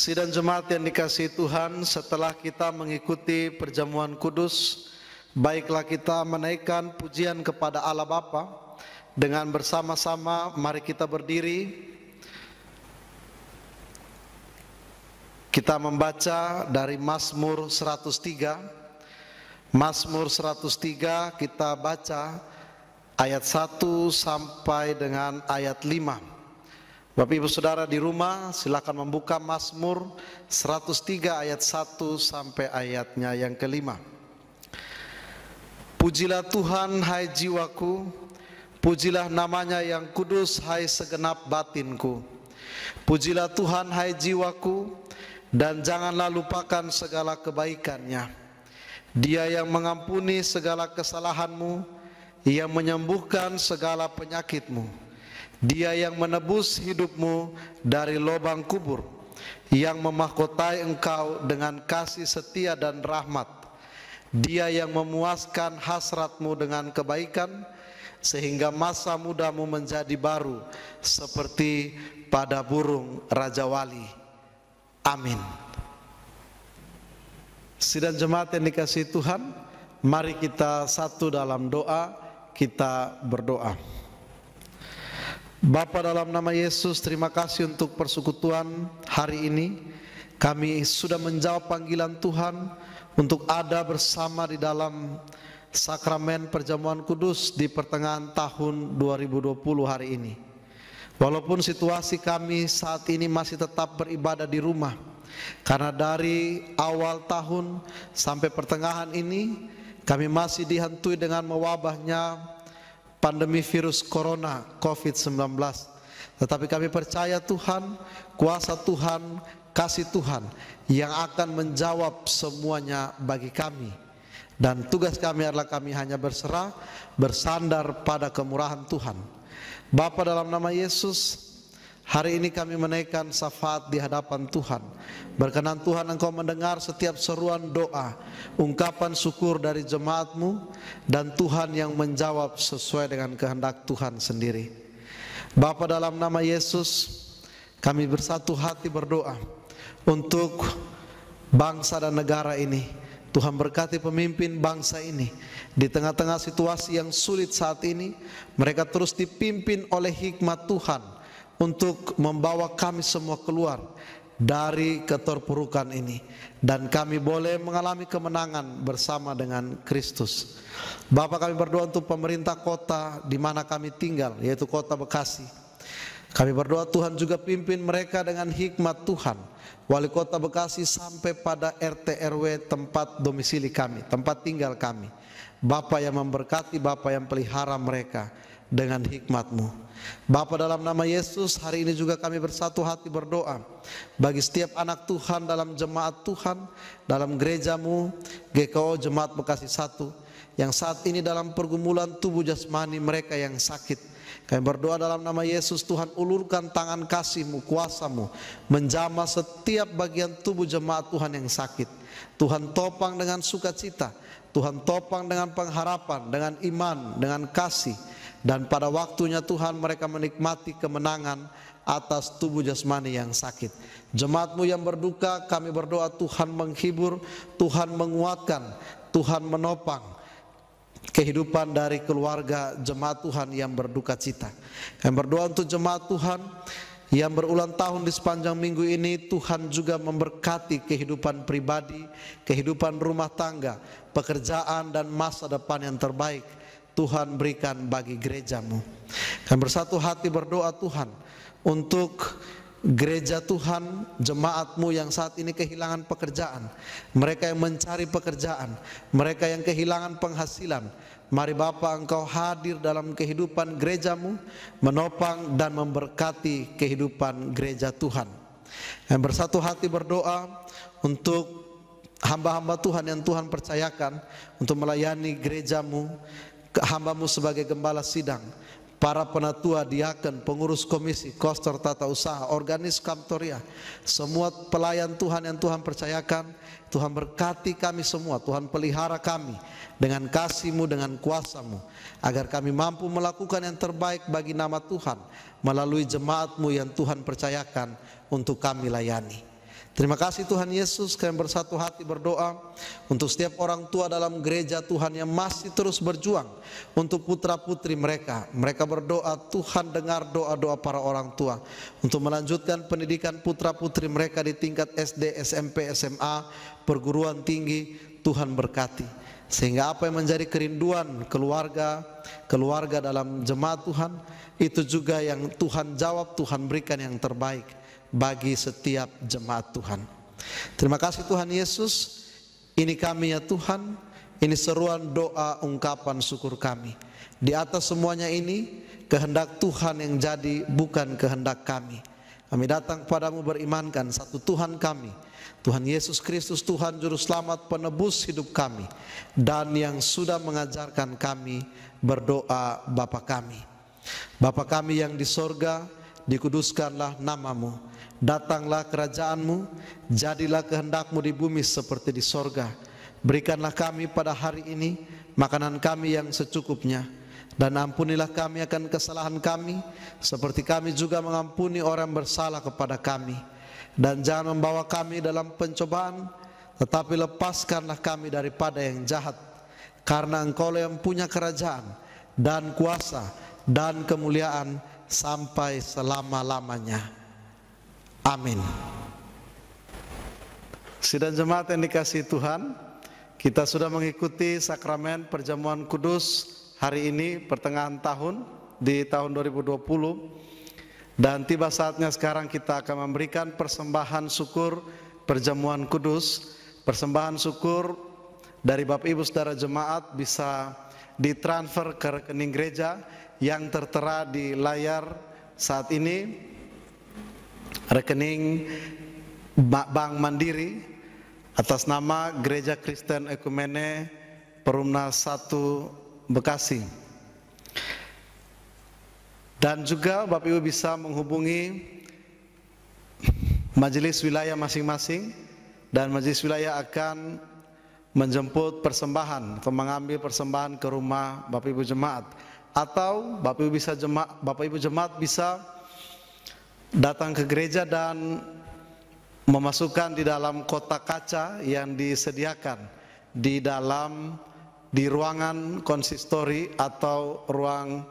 Sidang jemaat yang dikasihi Tuhan, setelah kita mengikuti perjamuan kudus, baiklah kita menaikkan pujian kepada Allah Bapa. Dengan bersama-sama mari kita berdiri. Kita membaca dari Mazmur 103. Mazmur 103 kita baca ayat 1 sampai dengan ayat 5. Bapak Ibu Saudara di rumah silakan membuka Mazmur 103 ayat 1 sampai ayatnya yang kelima. Pujilah Tuhan hai jiwaku, pujilah namanya yang kudus hai segenap batinku. Pujilah Tuhan hai jiwaku, dan janganlah lupakan segala kebaikannya. Dia yang mengampuni segala kesalahanmu, yang menyembuhkan segala penyakitmu. Dia yang menebus hidupmu dari lubang kubur, yang memahkotai engkau dengan kasih setia dan rahmat. Dia yang memuaskan hasratmu dengan kebaikan, sehingga masa mudamu menjadi baru seperti pada burung Raja Wali. Amin. Sidang jemaat yang dikasihi Tuhan, mari kita satu dalam doa, kita berdoa. Bapa, dalam nama Yesus, terima kasih untuk persekutuan hari ini. Kami sudah menjawab panggilan Tuhan untuk ada bersama di dalam sakramen perjamuan kudus di pertengahan tahun 2020 hari ini. Walaupun situasi kami saat ini masih tetap beribadah di rumah, karena dari awal tahun sampai pertengahan ini kami masih dihantui dengan mewabahnya pandemi virus corona COVID-19. Tetapi kami percaya Tuhan, kuasa Tuhan, kasih Tuhan yang akan menjawab semuanya bagi kami. Dan tugas kami adalah kami hanya berserah, bersandar pada kemurahan Tuhan. Bapa, dalam nama Yesus, hari ini kami menaikkan syafaat di hadapan Tuhan. Berkenan Tuhan Engkau mendengar setiap seruan doa, ungkapan syukur dari jemaat-Mu, dan Tuhan yang menjawab sesuai dengan kehendak Tuhan sendiri. Bapa, dalam nama Yesus, kami bersatu hati berdoa untuk bangsa dan negara ini. Tuhan berkati pemimpin bangsa ini. Di tengah-tengah situasi yang sulit saat ini, mereka terus dipimpin oleh hikmat Tuhan untuk membawa kami semua keluar dari keterpurukan ini, dan kami boleh mengalami kemenangan bersama dengan Kristus. Bapa, kami berdoa untuk pemerintah kota di mana kami tinggal, yaitu kota Bekasi. Kami berdoa Tuhan juga pimpin mereka dengan hikmat Tuhan. Wali kota Bekasi sampai pada RT RW tempat domisili kami, tempat tinggal kami. Bapa yang memberkati, Bapa yang pelihara mereka dengan hikmat-Mu. Bapa, dalam nama Yesus, hari ini juga kami bersatu hati berdoa bagi setiap anak Tuhan dalam jemaat Tuhan, dalam gereja-Mu, GKO Jemaat Bekasi 1, yang saat ini dalam pergumulan tubuh jasmani mereka yang sakit. Kami berdoa dalam nama Yesus, Tuhan ulurkan tangan kasih-Mu, kuasa-Mu, menjamah setiap bagian tubuh jemaat Tuhan yang sakit. Tuhan topang dengan sukacita, Tuhan topang dengan pengharapan, dengan iman, dengan kasih. Dan pada waktunya Tuhan mereka menikmati kemenangan atas tubuh jasmani yang sakit. Jemaat-Mu yang berduka, kami berdoa Tuhan menghibur, Tuhan menguatkan, Tuhan menopang kehidupan dari keluarga jemaat Tuhan yang berduka cita. Kami berdoa untuk jemaat Tuhan yang berulang tahun di sepanjang minggu ini. Tuhan juga memberkati kehidupan pribadi, kehidupan rumah tangga, pekerjaan, dan masa depan yang terbaik Tuhan berikan bagi gereja-Mu. Kami bersatu hati berdoa Tuhan untuk gereja Tuhan, jemaat-Mu yang saat ini kehilangan pekerjaan, mereka yang mencari pekerjaan, mereka yang kehilangan penghasilan. Mari Bapa, Engkau hadir dalam kehidupan gereja-Mu, menopang dan memberkati kehidupan gereja Tuhan. Yang bersatu hati berdoa untuk hamba-hamba Tuhan yang Tuhan percayakan untuk melayani gereja-Mu, hamba-Mu sebagai gembala sidang, para penatua, diaken, pengurus komisi, koster tata usaha, organis kantoria, semua pelayan Tuhan yang Tuhan percayakan. Tuhan berkati kami semua, Tuhan pelihara kami dengan kasih-Mu, dengan kuasa-Mu, agar kami mampu melakukan yang terbaik bagi nama Tuhan melalui jemaat-Mu yang Tuhan percayakan untuk kami layani. Terima kasih Tuhan Yesus. Kami bersatu hati berdoa untuk setiap orang tua dalam gereja Tuhan yang masih terus berjuang untuk putra putri mereka. Mereka berdoa, Tuhan dengar doa-doa para orang tua untuk melanjutkan pendidikan putra putri mereka di tingkat SD, SMP, SMA, perguruan tinggi. Tuhan berkati, sehingga apa yang menjadi kerinduan keluarga dalam jemaat Tuhan, itu juga yang Tuhan jawab, Tuhan berikan yang terbaik bagi setiap jemaat Tuhan. Terima kasih Tuhan Yesus. Ini kami ya Tuhan, ini seruan doa ungkapan syukur kami. Di atas semuanya ini kehendak Tuhan yang jadi, bukan kehendak kami. Kami datang kepadamu berimankan satu Tuhan kami, Tuhan Yesus Kristus, Tuhan Juru Selamat, penebus hidup kami, dan yang sudah mengajarkan kami berdoa Bapa kami. Bapa kami yang di sorga, dikuduskanlah namamu, datanglah kerajaanmu, jadilah kehendakmu di bumi seperti di sorga. Berikanlah kami pada hari ini makanan kami yang secukupnya, Dan ampunilah kami akan kesalahan kami, seperti kami juga mengampuni orang yang bersalah kepada kami. Dan jangan membawa kami dalam pencobaan, tetapi lepaskanlah kami daripada yang jahat. Karena Engkau yang punya kerajaan dan kuasa dan kemuliaan sampai selama-lamanya. Amin. Sidang jemaat yang dikasihi Tuhan, kita sudah mengikuti sakramen perjamuan kudus hari ini pertengahan tahun di tahun 2020, dan tiba saatnya sekarang kita akan memberikan persembahan syukur perjamuan kudus. Persembahan syukur dari Bapak Ibu Saudara jemaat bisa ditransfer ke rekening gereja yang tertera di layar saat ini, rekening Bank Mandiri atas nama Gereja Kristen Ekumene Perumnas 1 Bekasi. Dan juga Bapak Ibu bisa menghubungi majelis wilayah masing-masing, dan majelis wilayah akan menjemput persembahan atau mengambil persembahan ke rumah Bapak Ibu jemaat. Atau Bapak Ibu jemaat bisa datang ke gereja dan memasukkan di dalam kotak kaca yang disediakan di ruangan konsistori atau ruang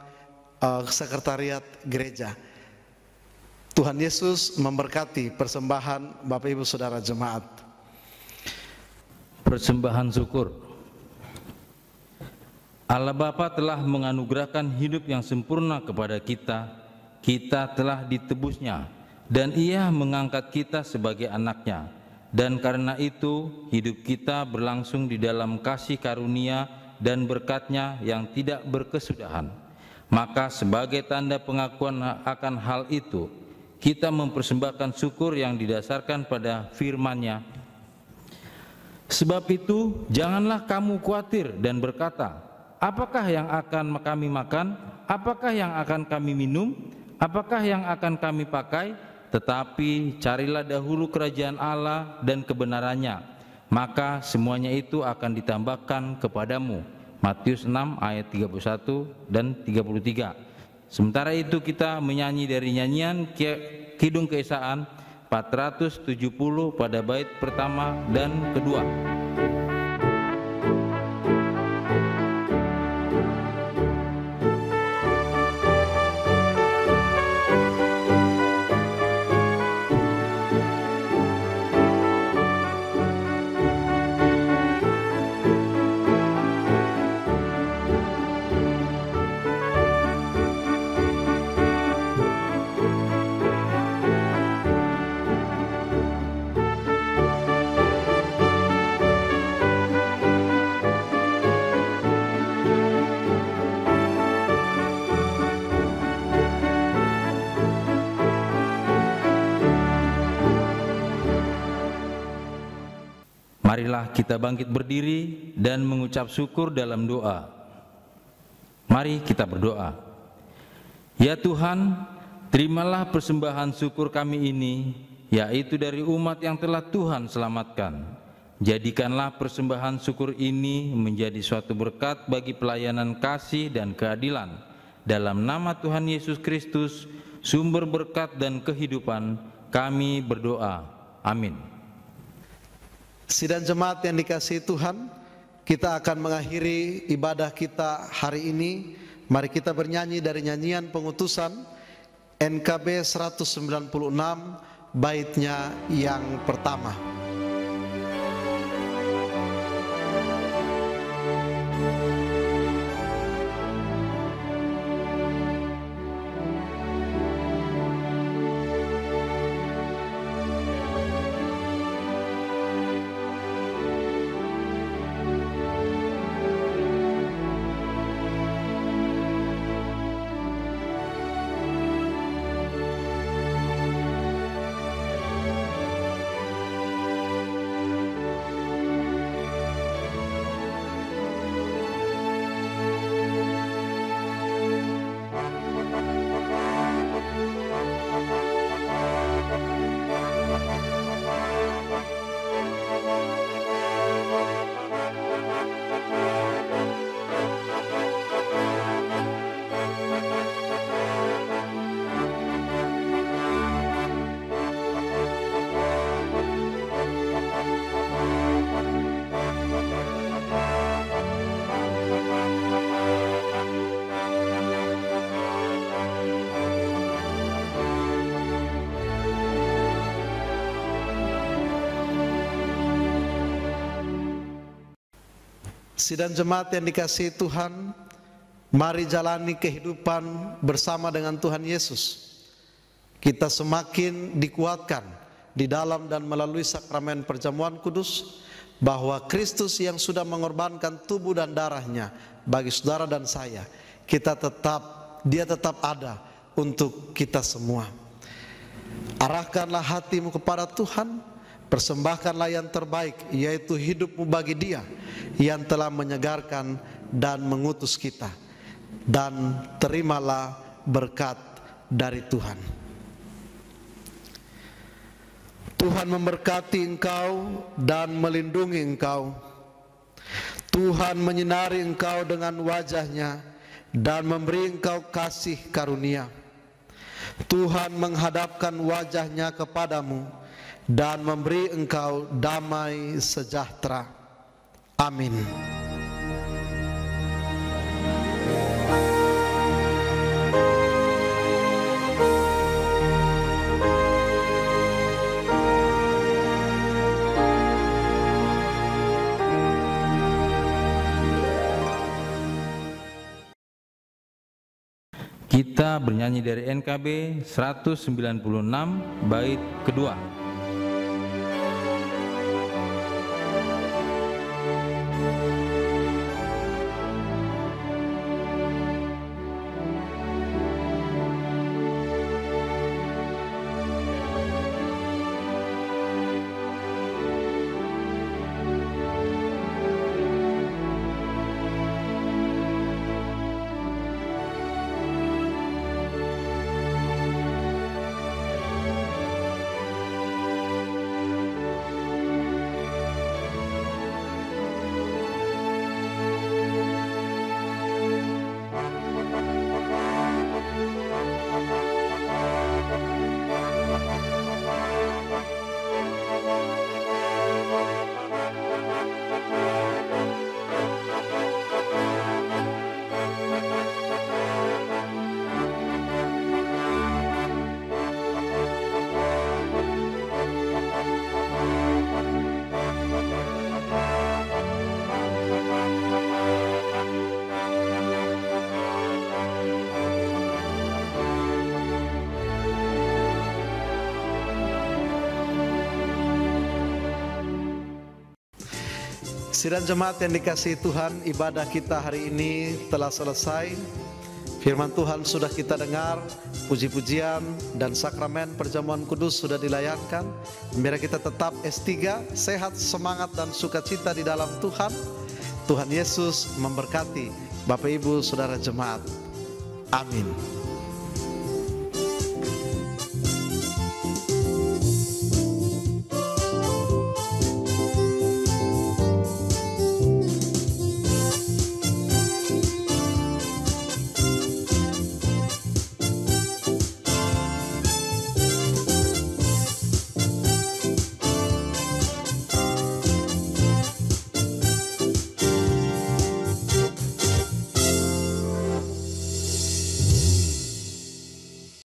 sekretariat gereja. Tuhan Yesus memberkati persembahan Bapak Ibu Saudara jemaat. Persembahan syukur. Allah Bapa telah menganugerahkan hidup yang sempurna kepada kita. Kita telah ditebusnya, dan Ia mengangkat kita sebagai anak-Nya. Dan karena itu hidup kita berlangsung di dalam kasih karunia dan berkat-Nya yang tidak berkesudahan. Maka sebagai tanda pengakuan akan hal itu, kita mempersembahkan syukur yang didasarkan pada firman-Nya. Sebab itu janganlah kamu khawatir dan berkata, apakah yang akan kami makan? Apakah yang akan kami minum? Apakah yang akan kami pakai? Tetapi carilah dahulu kerajaan Allah dan kebenarannya, maka semuanya itu akan ditambahkan kepadamu. Matius 6 ayat 31 dan 33. Sementara itu kita menyanyi dari nyanyian Kidung Keesaan 470 pada bait pertama dan kedua. Marilah kita bangkit berdiri dan mengucap syukur dalam doa. Mari kita berdoa. Ya Tuhan, terimalah persembahan syukur kami ini, yaitu dari umat yang telah Tuhan selamatkan. Jadikanlah persembahan syukur ini menjadi suatu berkat bagi pelayanan kasih dan keadilan. Dalam nama Tuhan Yesus Kristus, sumber berkat dan kehidupan, kami berdoa. Amin. Sidang jemaat yang dikasihi Tuhan, kita akan mengakhiri ibadah kita hari ini. Mari kita bernyanyi dari nyanyian pengutusan NKB 196 baitnya yang pertama. Sidang jemaat yang dikasihi Tuhan, mari jalani kehidupan bersama dengan Tuhan Yesus. Kita semakin dikuatkan di dalam dan melalui sakramen perjamuan kudus, bahwa Kristus yang sudah mengorbankan tubuh dan darahnya bagi saudara dan saya, Dia tetap ada untuk kita semua. Arahkanlah hatimu kepada Tuhan, persembahkanlah yang terbaik, yaitu hidupmu bagi Dia yang telah menyegarkan dan mengutus kita, dan terimalah berkat dari Tuhan. Tuhan memberkati engkau dan melindungi engkau. Tuhan menyinari engkau dengan wajah-Nya dan memberi engkau kasih karunia. Tuhan menghadapkan wajah-Nya kepadamu dan memberi engkau damai sejahtera. Amin. Kita bernyanyi dari NKB 196 bait kedua. Sidang jemaat yang dikasihi Tuhan, ibadah kita hari ini telah selesai. Firman Tuhan sudah kita dengar, puji-pujian dan sakramen perjamuan kudus sudah dilayangkan. Biar kita tetap S3, sehat, semangat dan sukacita di dalam Tuhan. Tuhan Yesus memberkati Bapak Ibu Saudara jemaat. Amin.